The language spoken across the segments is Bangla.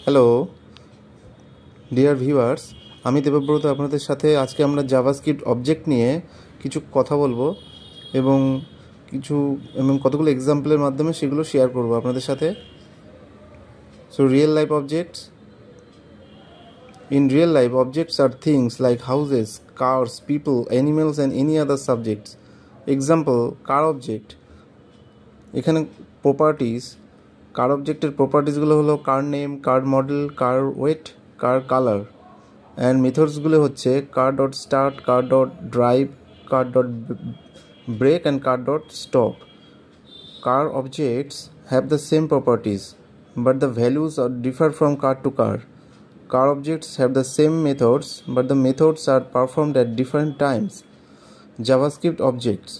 হ্যালো ডিয়ার ভিউয়ার্স, আমি দেবব্রত আপনাদের সাথে আজকে আমরা জাভাস্ক্রিপ্ট অবজেক্ট নিয়ে কিছু কথা বলবো এবং কতগুলো এক্সাম্পলের মাধ্যমে সেগুলো শেয়ার করব আপনাদের সাথে। So real life objects. In real life, objects are things like houses, cars, people, animals and any other subjects. Example, car object. এখানে প্রপার্টিজ, কার অবজেক্টের প্রপার্টিসগুলো হলো car name, car model, car weight, car colour. And মেথডসগুলো হচ্ছে car dot start, car dot drive, car dot brake and car dot stop. Car objects have the same properties, but the values differ from car to car. Car objects have the same methods, but the methods are performed at different times. JavaScript objects.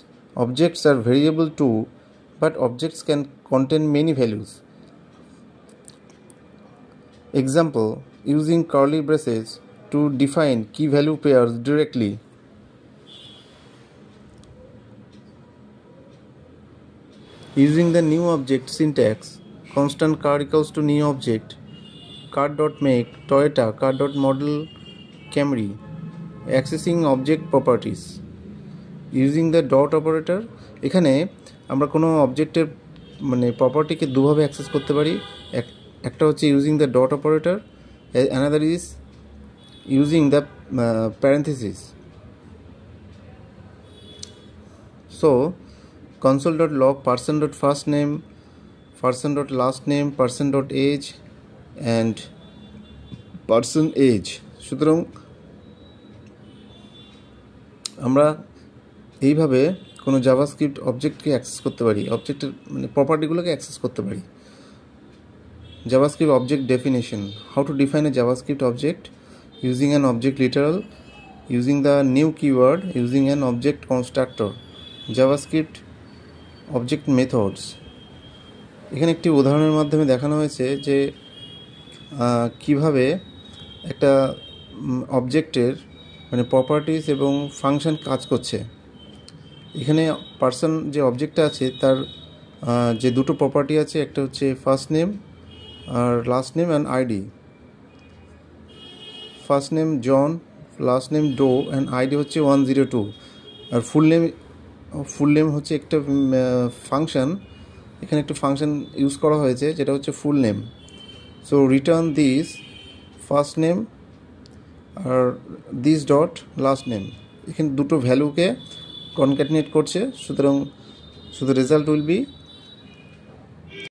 Objects are variable too, but objects can contain many values. Example, using curly braces to define key value pairs directly. Using the new object syntax, constant car equals to new object, car.make Toyota, car.model Camry. Accessing object properties. Using the dot operator, এখানে আমরা কোনো অবজেক্টের প্রপার্টিকে দুভাবে অ্যাক্সেস করতে পারি। একটা হচ্ছে using the dot operator, another is using the parenthesis. So console.log person.firstname, person.lastname, person.age and person age. সুতরাং আমরা এইভাবে কোনো জাভাস্ক্রিপ্ট অবজেক্টকে অ্যাক্সেস করতে পারি, অবজেক্টের প্রপার্টিগুলোকে অ্যাক্সেস করতে পারি। JavaScript object definition, how to define a JavaScript object using an object literal, using the new keyword, using an object constructor. JavaScript object methods, এখানে একটি উদাহরণের মাধ্যমে দেখানো হয়েছে যে কিভাবে একটা অবজেক্টের প্রপার্টিস এবং ফাংশন কাজ করছে। এখানে পার্সন যে অবজেক্টটা আছে তার যে দুটো প্রপার্টি আছে, একটা হচ্ছে ফার্স্ট নেম আর last name and ID. First name John, last name Doe and ID হচ্ছে 102। আর ফুল নেম হচ্ছে একটা ফাংশন, এখানে একটা ফাংশন ইউজ করা হয়েছে যেটা হচ্ছে full name. So return this first name আর দিস ডট লাস্ট নেম, এখানে দুটো ভ্যালুকে কনক্যাটিনেট করছে। সুতরাং রেজাল্ট উইল বি